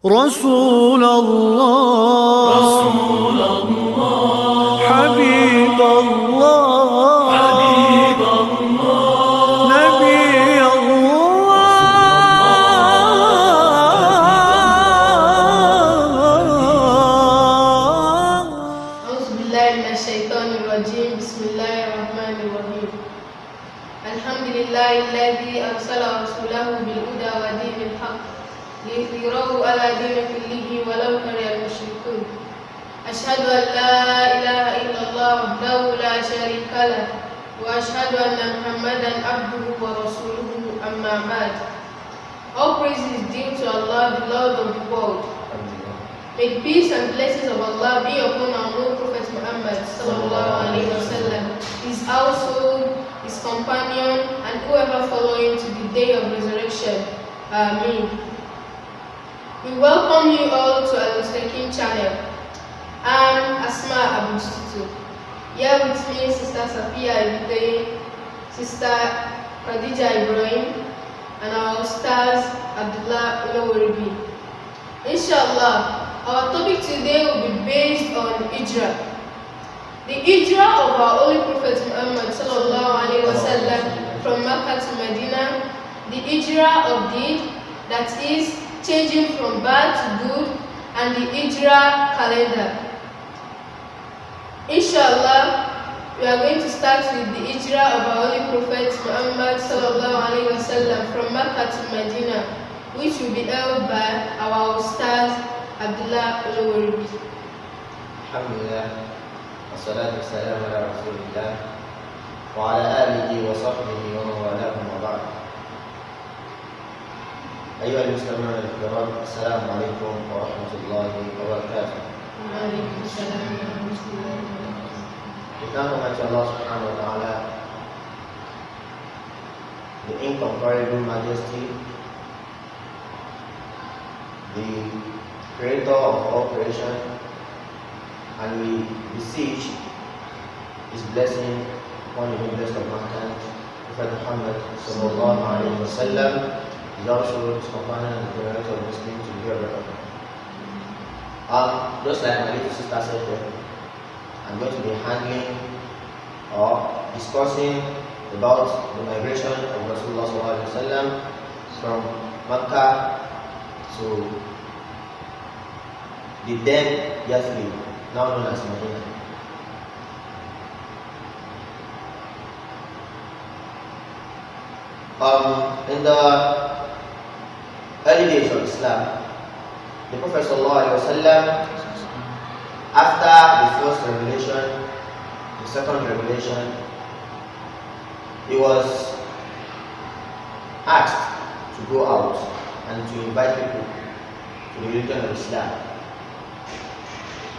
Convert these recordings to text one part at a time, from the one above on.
رسول الله حبيب الله نبي الله. أعوذ بالله من الشيطان الرجيم. بسم الله الرحمن الرحيم. الحمد لله الذي أرسل رسوله بالهدى ودين الحق ليظهره على دين كله ولو كره المشركون. أشهد أن لا إله إلا الله وحده لا شريك له وأشهد أن محمدا عبده ورسوله أما بعد. All praise is due to Allah, the Lord of the world. May the peace and blessings of Allah be upon our noble Prophet Muhammad sallallahu alaihi wasallam, his household, his companion, and whoever follow him to the day of resurrection. Ameen. We welcome you all to Al-MUSTAQEEM channel. I'm Asma Abu Tutu. Here with me, Sister Safiya Ibite, Sister Khadija Ibrahim, and our stars Abdullah Ulawaribi. Inshallah, our topic today will be based on Hijrah. The Hijrah of our Holy Prophet Muhammad sallallahu alaihi wasallam from Mecca to Medina, the Hijrah of deed, that is, changing from bad to good, and the Hijrah calendar. Inshallah, we are going to start with the Hijrah of our Holy Prophet Muhammad sallallahu alaihi wasallam from Mecca to Medina, which will be held by our Ustaz Abdullah Ulawaribi. Alhamdulillah, wassalatu wassalamu ala rasulillah wa ala alihi wa sahbihi wa mawalahum wa ba'd. أيها المستمعون الكرام، السلام عليكم ورحمة الله وبركاته. وعليكم السلام ورحمة الله وبركاته. We thank Almighty Allah subhanahu wa ta'ala, the incomparable majesty, the creator of all creation, and we beseech his blessing upon the best of mankind, Prophet Muhammad sallallahu alaihi wasallam, his household, his companion, and the generation of Muslims to be ever. Just like my little sister said there, I'm going to be handling or discussing about the migration of Rasulullah sallallahu alaihi wasallam from Mecca to the then Yathrib, now known as Medina. In the early days of Islam, the Prophet ﷺ, after the first revelation, the second revelation, he was asked to go out and to invite people to the religion of Islam.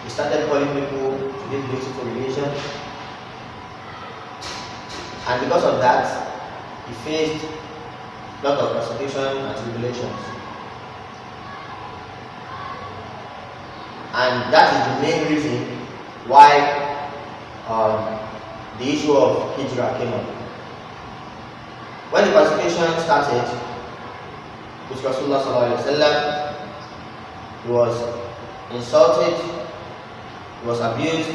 He started calling people to this beautiful religion, and because of that, he faced a lot of persecution and tribulations. And that is the main reason why the issue of Hijrah came up. When the persecution started with Rasulullah sallallahu alaihi wasallam, he was insulted, he was abused,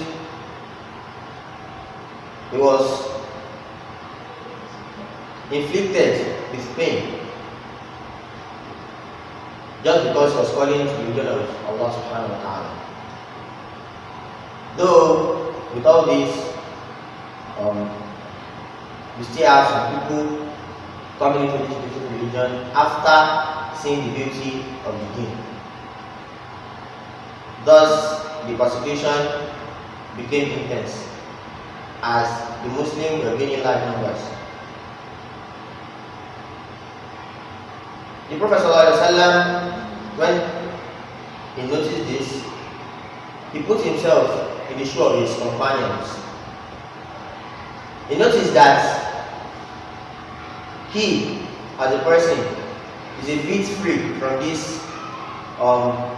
he was inflicted with pain, just because he was calling to the religion of Allah subhanahu wa ta'ala. Though with all this, we still have some people coming into this beautiful religion after seeing the beauty of the deen. Thus, the persecution became intense as the Muslims were gaining large numbers. The Prophet ﷺ, when he noticed this, he put himself in the shoe of his companions. He noticed that he, as a person, is a bit free from this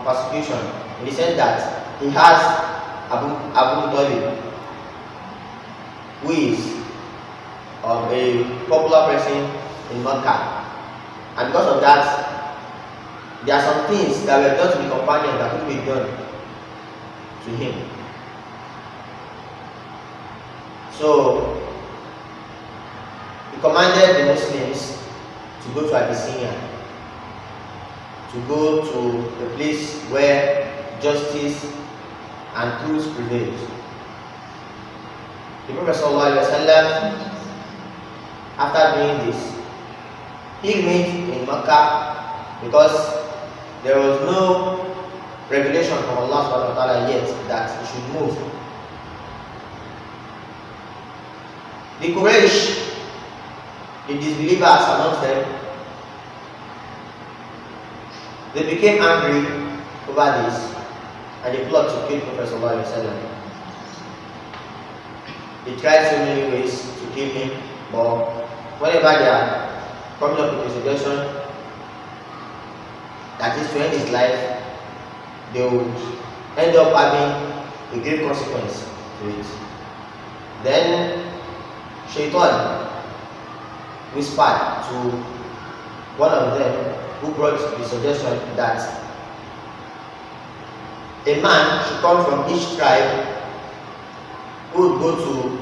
persecution, in the sense that he has Abu Talib, who is a popular person in Mecca. And because of that, there are some things that were done to the companion that could be done to him. So he commanded the Muslims to go to Abyssinia, to go to a place where justice and truth prevails. The Prophet ﷺ, after doing this, he remained in Mecca because there was no regulation from Allah subhanahu wa ta'ala yet that he should move. The Quraysh, the disbelievers amongst them, they became angry over this and they plot to kill Prophet sallallahu alaihi wasallam. They tried so many ways to kill him, but whenever they are coming up with a suggestion that is to end his life, they would end up having a great consequence to it. Then Shaitan whispered to one of them who brought the suggestion that a man should come from each tribe who would go to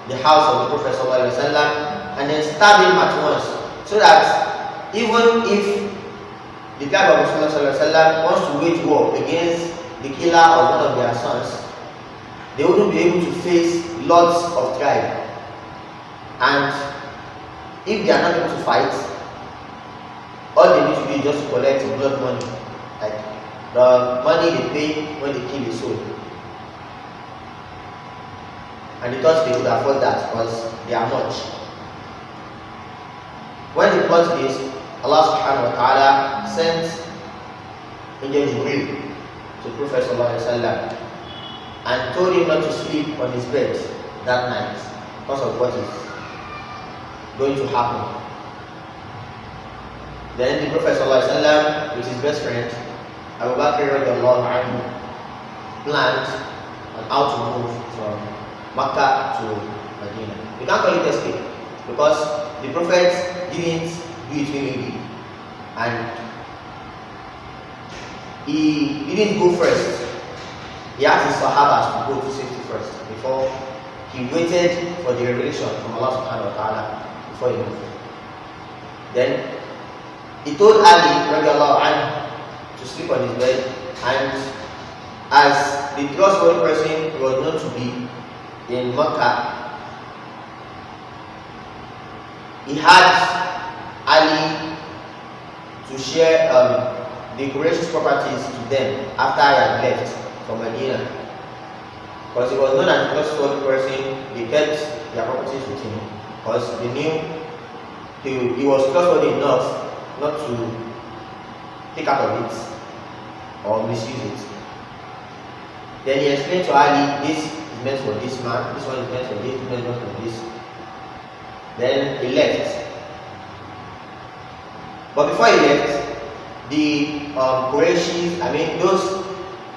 the house of the Prophet ﷺ and then stab him at once, so that even if the tribe of the Prophet ﷺ wants to wage war against the killer of one of their sons, they wouldn't be able to face lots of tribes. And if they are not able to fight, all they need to do is just collect blood money, like the money they pay when they kill a soul. And they thought they could afford that because they are much. When they plot this, Allah subhanahu wa ta'ala sent Angel Jibreel to Prophet sallallahu alaihi wasallam and told him not to sleep on his bed that night because of what is going to happen. Then the Prophet ﷺ, with his best friend Abu Bakr radiallahu anhu, planned on how to move from Makkah to Medina. We can't call it escape because the Prophet didn't do it willingly, and he didn't go first. He asked his Sahabas to go to safety first before he waited for the revelation from Allah subhanahu wa ta'ala before he moved. Then he told Ali radiallahu anhu to sleep on his bed, and as the trustworthy person he was known to be in Makkah, he had Ali to share the Quraysh's properties to them after he had left from Medina. Because he was known as a trustworthy person, they kept their properties with him because they knew he was trustworthy enough not to take out of it or misuse it. Then he explained to Ali, this is meant for this man, this one is meant for this, this one is meant for this. Then he left. But before he left, the Qurayshis, those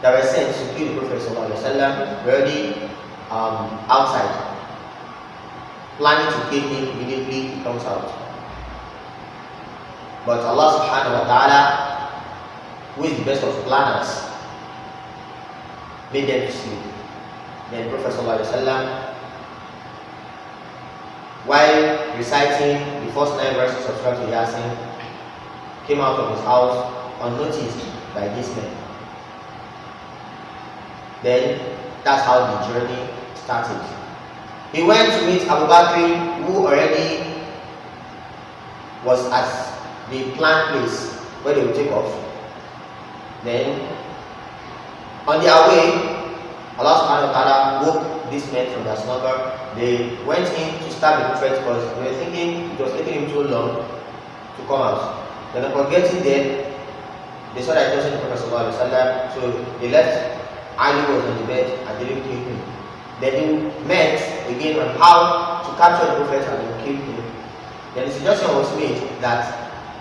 that were sent to kill the Prophet ﷺ were already outside, planning to kill him immediately he comes out. But Allah subhanahu wa ta'ala, who is the best of planners, made them to sleep. Then Prophet ﷺ, while reciting the first 9 verses of Surah Yasin, came out of his house unnoticed by these men. Then that's how the journey started. He went to meet Abu Bakr, who already was at the planned place where they would take off. Then on their way, Allah subhanahu wa ta'ala woke these men from their slumber. They went in to stab the Prophet because they were thinking it was taking him too long to come out. Then upon getting there, they saw that it wasn't the Prophet sallallahu alaihi wasallam, so they left. Ali was on the bed and they didn't kill him. Then they met again on how to capture the Prophet and then kill him. Then the suggestion was made that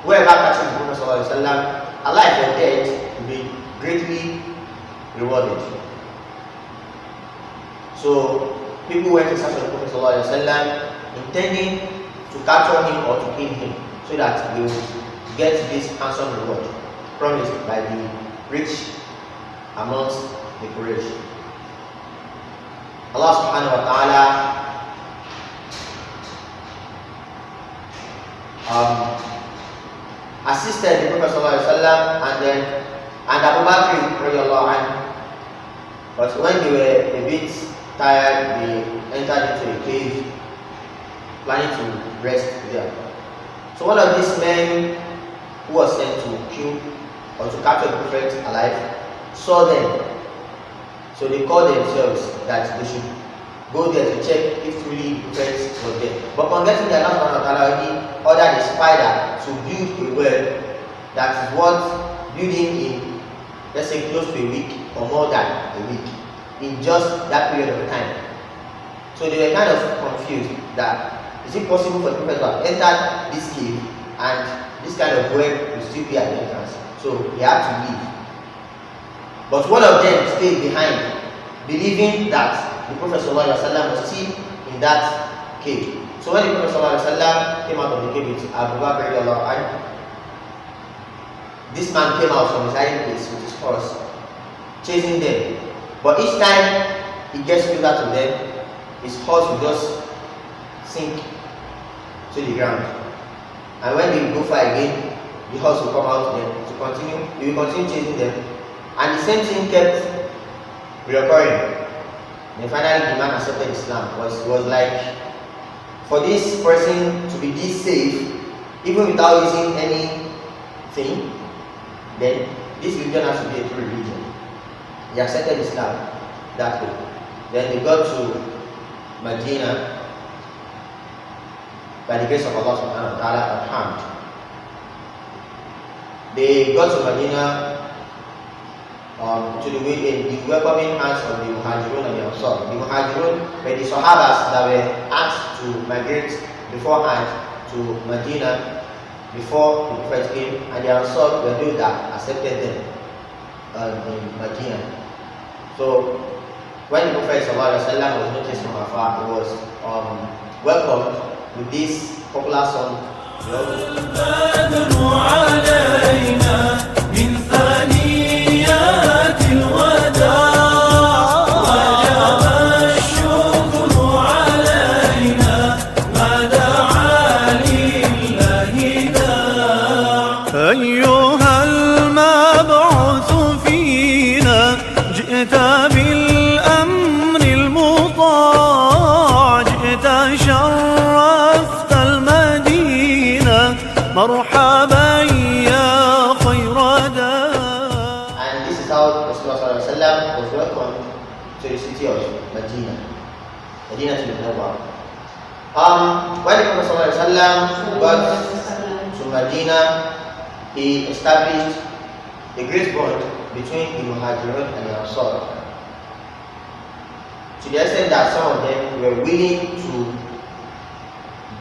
whoever catches the Prophet sallallahu alaihi wasallam, alive or dead, will be greatly rewarded. So people went to search for the Prophet sallallahu alaihi wasallam, intending to capture him or to kill him, so that they would get this handsome reward. promised by the rich amongst the Quraysh. Allah subhanahu wa ta'ala assisted the Prophet sallallahu alaihi wasallam and Abu Bakr radiallahu anhu. But when they were a bit tired, they entered into a cave, planning to rest there. So one of these men who was sent to kill or to capture the Prophet alive saw them. So they called themselves that they should go there to check if truly the Prophet was there. But on getting there, Allah subhanahu wa ta'ala ordered a spider to build a well that is worth building in, let's say, close to a week or more than a week, in just that period of time. So they were kind of confused that is it possible for the Prophet to have entered this cave and this kind of well will still be at the entrance. So he had to leave. But one of them stayed behind, believing that the Prophet ﷺ was still in that cave. So when the Prophet ﷺ came out of the cave with Abu Bakr, this man came out from his hiding place with his horse, chasing them. But each time he gets closer to them, his horse will just sink to the ground. And when they go far again, the horse will come out to them to continue. He will continue chasing them. And the same thing kept reoccurring. Then finally the man accepted Islam. It was like, for this person to be this safe, even without using anything, then this religion has to be a true religion. He accepted Islam that way. Then they got to Medina by the grace of Allah subhanahu wa ta'ala unharmed. They got to Medina to the welcoming hands of the Muhajirun and the Ansar. The Muhajirun were the Sahabas that were asked to migrate beforehand to Medina before the Prophet came, and the Ansar were those that accepted them in Medina. So when the Prophet ﷺ was noticed from afar, he was welcomed with this popular song. أيها المبعوث فينا جئت بالأمر المطاع جئت شرفت المدينة مرحبا يا خير دار. And this is how Rasulullah ﷺ was welcomed to the city of Medina. Medina to Munawwara. When the Prophet ﷺ got to Medina, he established a great bond between the Muhajirun and the Ansar, to the extent that some of them were willing to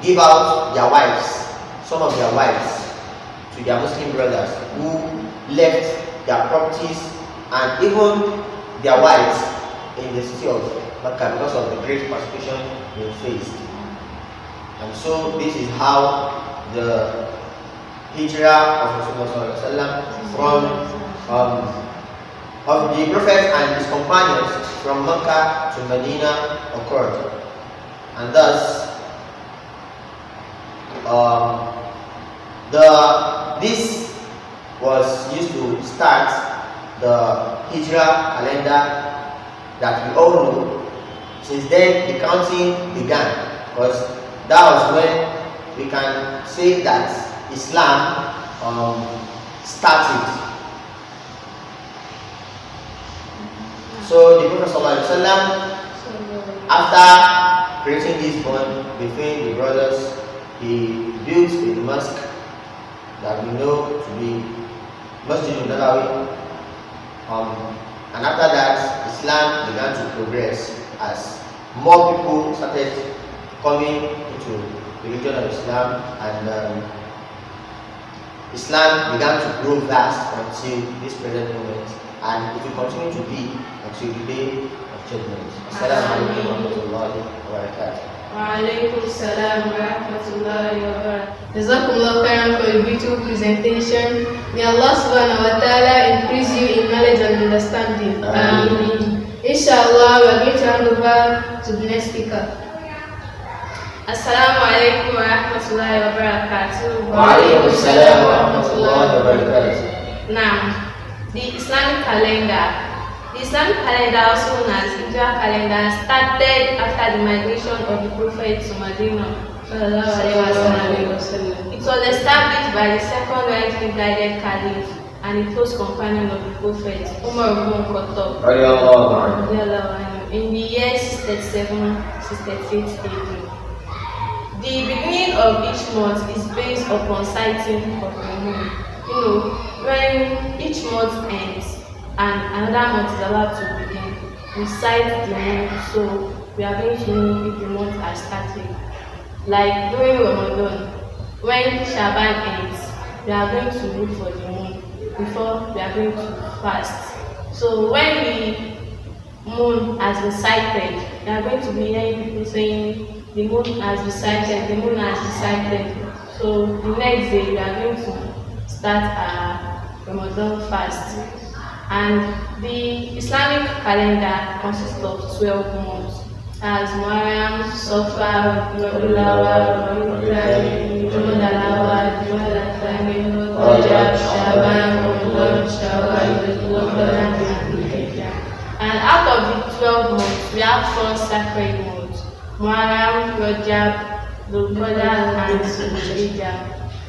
give out their wives, some of their wives, to their Muslim brothers who left their properties and even their wives in the city of Mecca because of the great persecution they faced. And so this is how the Hijrah of Rasulullah from of the Prophet and his companions from Mecca to Medina occurred. And thus this was used to start the Hijrah calendar that we all know. Since then the counting began, because that was when we can say that Islam started. So the Prophet ﷺ, after creating this bond between the brothers, he built a mosque that we know to be Masjid al-Nabawi. And after that, Islam began to progress as more people started coming into the religion of Islam, and Islam began to grow vast until this present moment, and it will continue to be until the day of judgment. Assalamu alaikum wa rahmatullahi wa barakatuh. Walaikum salam wa rahmatullahi wa barakatuh. Jazakumullah khairan for a beautiful presentation. May Allah subhanahu wa ta'ala increase you in knowledge and understanding. Ameen. Inshallah, we are going to hand over to the next speaker. Assalamu alaikum wa rahmatullahi wa barakatuh. Wa alaikum salam wa rahmatullahi wa barakatuh. Now, the Islamic calendar. The Islamic calendar, also known as Hijrah calendar, started after the migration of the Prophet to Medina. It was established by the second rightly guided Caliph and a close companion of the Prophet, Umar ibn Khattab, in the year 637-638 AD. The beginning of each month is based upon sighting of the moon. When each month ends and another month is allowed to begin, we sight the moon, so we are going to know if the month has started. Like during Ramadan, when Shaban ends, we are going to look for the moon before we are going to fast. So when the moon has been sighted, we are going to be hearing people saying the moon has been sighted, the moon has been sighted. So the next day we are going to start our Ramadan fast. And the Islamic calendar consists of 12 months, as Muharram, Safar, Rabiul Awwal, Rabiul Thani, Jumadal Awwal, Jumadal Thani, Rajab, Shaban, Ramadan, Shawwal, Dhul-Qa'dah, and Dhul-Hijjah. And out of the 12 months, we have 4 sacred months: Muharram, Rajab, Dhul-Qa'dah, and Dhul-Hijjah.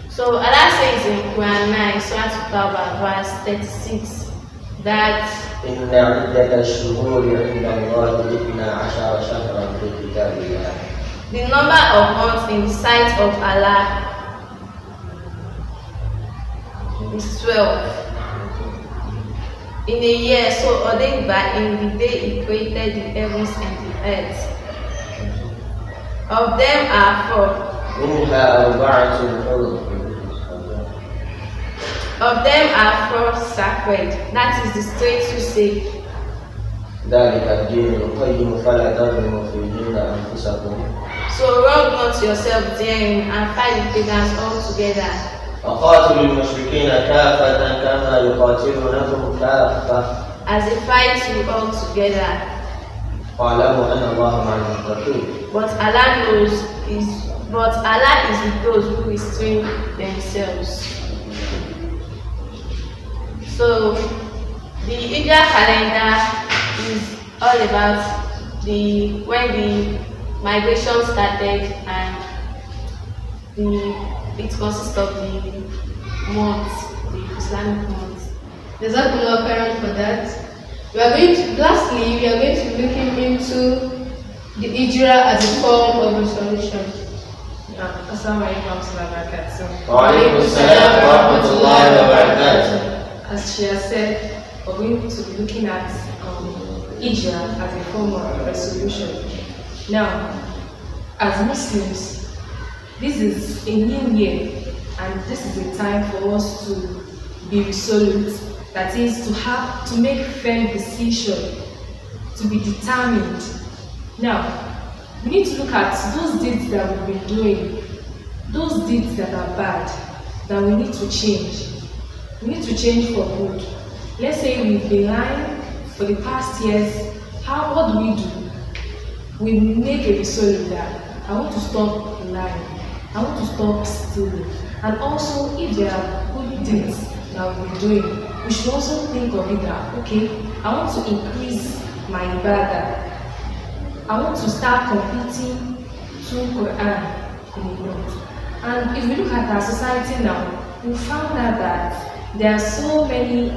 So Allah says in Quran 9, Surah At-Tawbah, verse 36, that إن عدة الشهور عند الله 12 شهرا في كتاب الله. The number of months in the sight of Allah is 12 in a year, so ordained by Him the day He created the heavens and the earth. Of them are 4. منها 4 حرم. Of them are 4 sacred. That is the straight to say. ذلك الدين القيم فلا تظلموا فيهن أنفسكم. So wrong not yourself therein and fight the pagans all together. وقاتلوا المشركين كافة كما يقاتلونكم كافة. As they fight you all together. واعلموا أن الله مع المتقين. But Allah is with those who restrain themselves. So the Hijrah calendar is all about when the migration started, and it consists of the months, the Islamic months. Jazakumullah khairan for that. Lastly, we are going to be looking into the Hijrah as a form of resolution. Assalamu alaikum wa rahmatullahi wa barakatuh. Wa alaikum salam wa rahmatullahi wa barakatuh. As she has said, we're going to be looking at Hijrah as a form of resolution. Now, as Muslims, this is a new year, and this is a time for us to be resolute. That is, to make firm decision, to be determined. Now, we need to look at those deeds that we've been doing, those deeds that are bad, that we need to change. We need to change for good. Let's say we've been lying for the past years. What do? We make a resolution that I want to stop lying. I want to stop stealing. And also, if there are good deeds that we're doing, we should also think of it that, okay, I want to increase my ibadah. I want to start competing through Quran in the month. And if we look at our society now, we found out that there are so many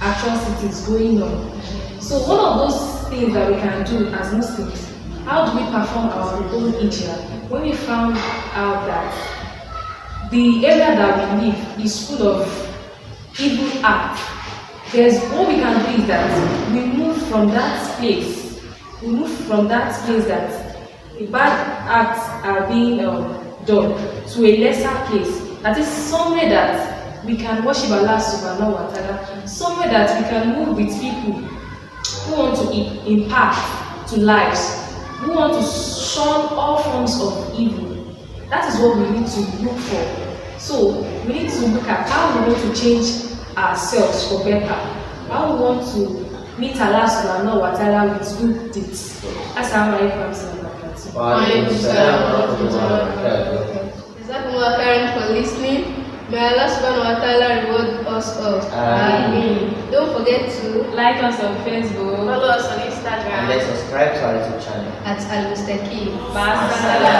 atrocities going on. So one of those things that we can do as Muslims, how do we perform our own Hijrah? When we found out that the area that we live is full of evil acts, what we can do is that we move from that place. We move from that place that the bad acts are being done to a lesser place. That is somewhere that we can worship Allah subhanahu wa ta'ala, somewhere that we can move with people who want to impact to lives. We want to shun all forms of evil. That is what we need to look for. So we need to look at how we want to change ourselves for better. How we want to meet Allah subhanahu wa ta'ala with good deeds. Assalamu alaikum for listening. May Allah subhanahu wa ta'ala reward us all. Ameen. Don't forget to like us on Facebook, follow us on Instagram, and then subscribe to our YouTube channel at Al-MUSTAQEEM. Bye.